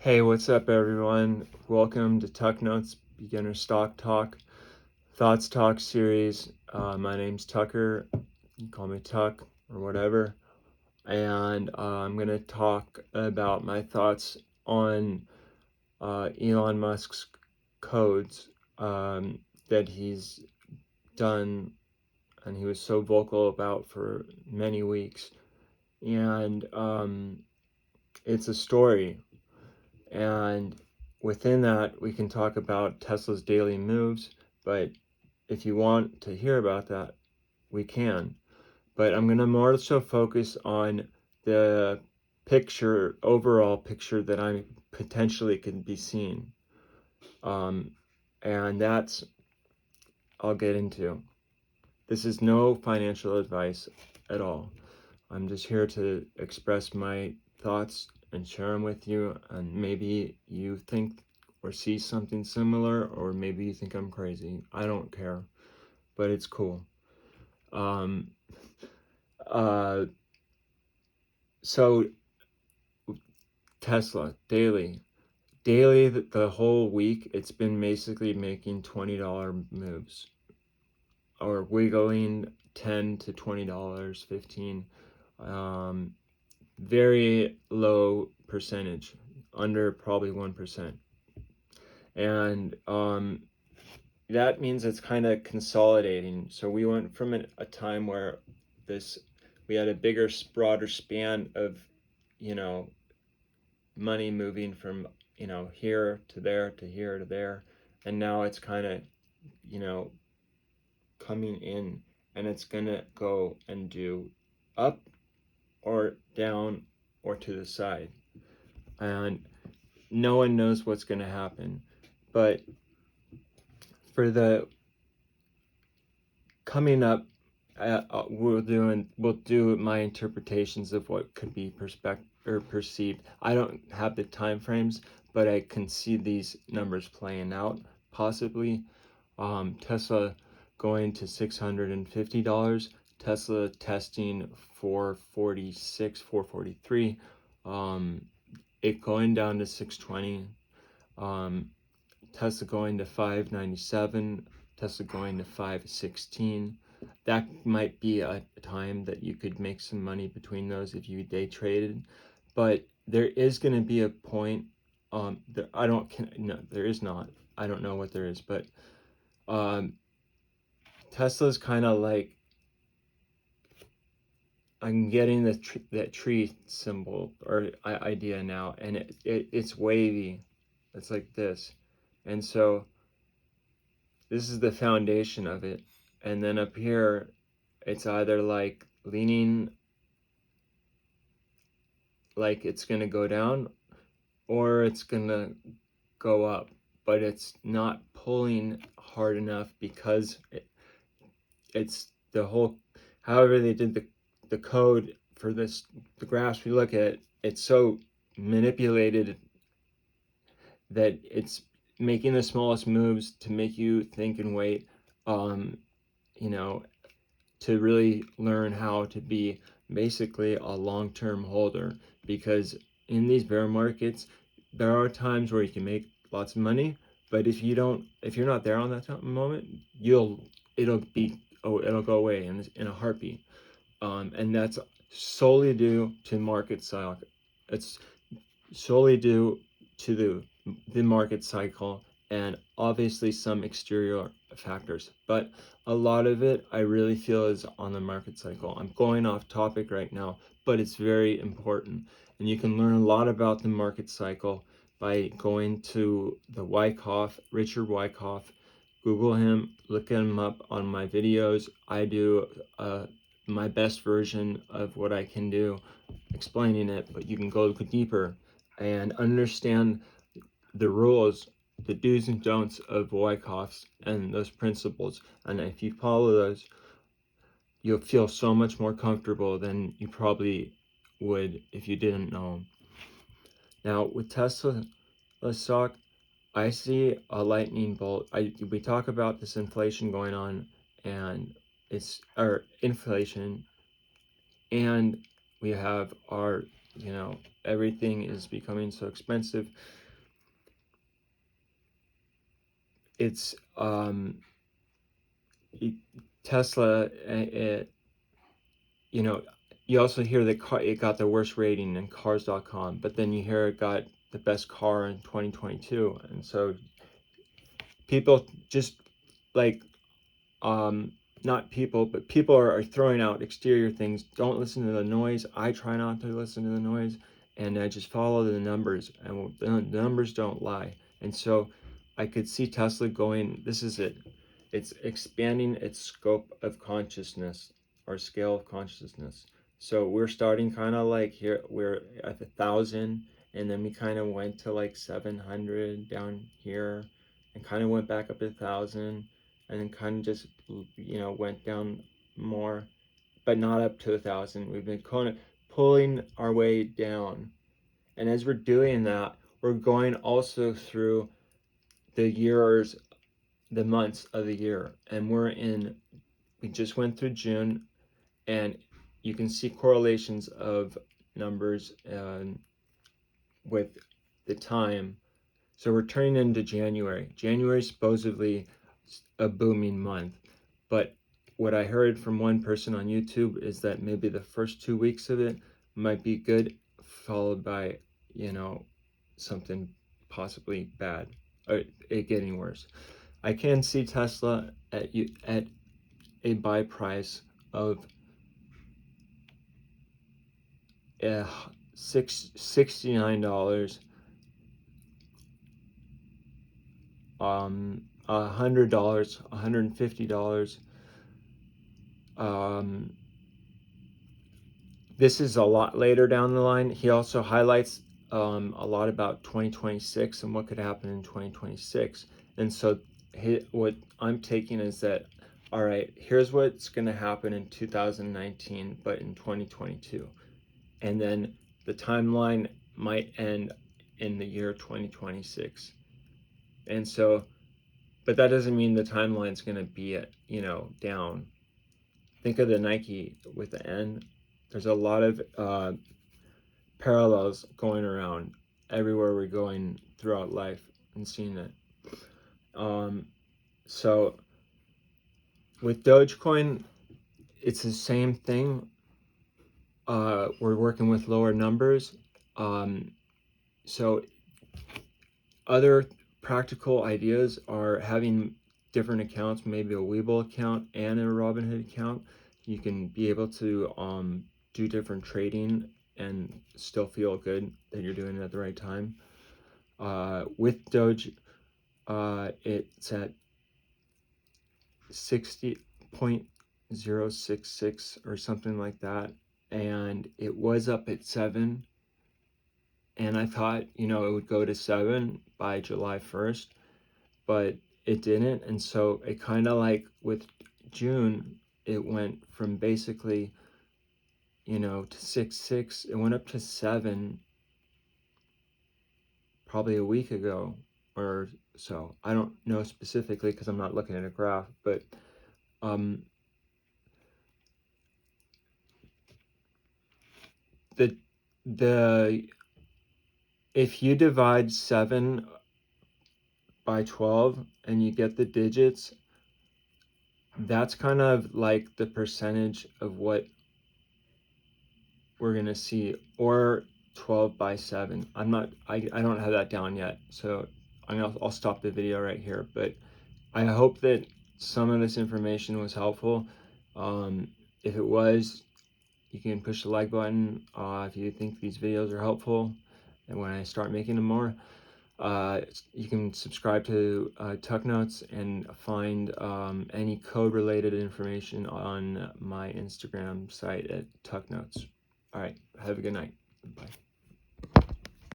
Hey, what's up, everyone? Welcome to Tuck Notes Beginner Stock Talk, Thoughts Talk series. My name's Tucker. You can call me Tuck or whatever. And I'm going to talk about my thoughts on Elon Musk's codes that he's done and he was so vocal about for many weeks. And it's a story. And within that, we can talk about Tesla's daily moves, but if you want to hear about that, we can. But I'm going to more so focus on the overall picture that I potentially could be seeing. And that's, I'll get into. This is no financial advice at all. I'm just here to express my thoughts and share them with you, and maybe you think or see something similar, or maybe you think I'm crazy. I don't care, but it's cool. Uh, so Tesla daily, the whole week, it's been basically making $20 moves, or wiggling $10 to $20, 15. Very low percentage, under probably 1%. And that means it's kind of consolidating. So we went from a time where we had a bigger, broader span of, money moving from, here to there to here to there. And now it's kind of, coming in, and it's going to go and do up or down or to the side. And no one knows what's going to happen. But for the coming up, we'll do my interpretations of what could be perceived. I don't have the time frames, but I can see these numbers playing out. Possibly, Tesla going to $650. Tesla testing 446, 443. It going down to 620. Tesla going to 597. Tesla going to 516. That might be a time that you could make some money between those if you day traded. But there is going to be a point. There is not. I don't know what there is, but Tesla's kind of like, I'm getting that tree symbol or idea now, and it's wavy. It's like this, and so this is the foundation of it. And then up here, it's either like leaning like it's going to go down, or it's going to go up, but it's not pulling hard enough because it's the whole, however they did the code for this, the graphs we look at, it's so manipulated that it's making the smallest moves to make you think and wait, you know, to really learn how to be basically a long-term holder. Because in these bear markets, there are times where you can make lots of money, but if you're not there on that moment, it'll go away in a heartbeat. And that's solely due to market cycle. It's solely due to the market cycle, and obviously some exterior factors, but a lot of it I really feel is on the market cycle. I'm going off topic right now, but it's very important, and you can learn a lot about the market cycle by going to Richard Wyckoff. Google him, look him up on my videos. I do my best version of what I can do explaining it, but you can go deeper and understand the rules, the do's and don'ts of Wyckoff's and those principles. And if you follow those, you'll feel so much more comfortable than you probably would if you didn't know them. Now, with Tesla stock, I see a lightning bolt. We talk about this inflation going on, and inflation, and we have our you know, everything is becoming so expensive. It's Tesla, you know, you also hear that it got the worst rating in cars.com, but then you hear it got the best car in 2022. And so people just like, not people, but people are throwing out exterior things. Don't listen to the noise. I try not to listen to the noise, and I just follow the numbers, and the numbers don't lie. And so I could see Tesla going, this is it. It's expanding its scope of consciousness, or scale of consciousness. So we're starting kind of like here, we're at 1,000, and then we kind of went to like 700 down here, and kind of went back up to 1,000, and then kind of just, you know, went down more, but not up to 1,000. We've been kind of pulling our way down, and as we're doing that, we're going also through the years, the months of the year, and we just went through June, and you can see correlations of numbers with the time. So we're turning into January. January is supposedly a booming month, but what I heard from one person on YouTube is that maybe the first 2 weeks of it might be good, followed by, you know, something possibly bad, or it getting worse. I can see Tesla at a buy price of $69, $100, $150. This is a lot later down the line. He also highlights a lot about 2026 and what could happen in 2026. And so what I'm taking is that, all right, here's what's going to happen in 2019, but in 2022. And then the timeline might end in the year 2026. And so, but that doesn't mean the timeline's going to be at, you know, down. Think of the Nike with the N. There's a lot of parallels going around everywhere we're going throughout life and seeing it. So with Dogecoin, it's the same thing. We're working with lower numbers. So other practical ideas are having different accounts, maybe a Webull account and a Robinhood account. You can be able to do different trading and still feel good that you're doing it at the right time. With Doge, it's at 60.066 or something like that, and it was up at 7, and I thought, you know, it would go to 7 by July 1st, but it didn't. And so it kind of like with June, it went from basically, you know, to 6.6, it went up to 7 probably a week ago or so. I don't know specifically because I'm not looking at a graph, but the if you divide 7 by 12 and you get the digits, that's kind of like the percentage of what we're gonna see, or 12 by 7. I don't have that down yet, so I'll stop the video right here, but I hope that some of this information was helpful. If it was, you can push the like button if you think these videos are helpful, and when I start making them more. You can subscribe to Tuck Notes and find any code related information on my Instagram site at Tuck Notes. All right, have a good night. Bye.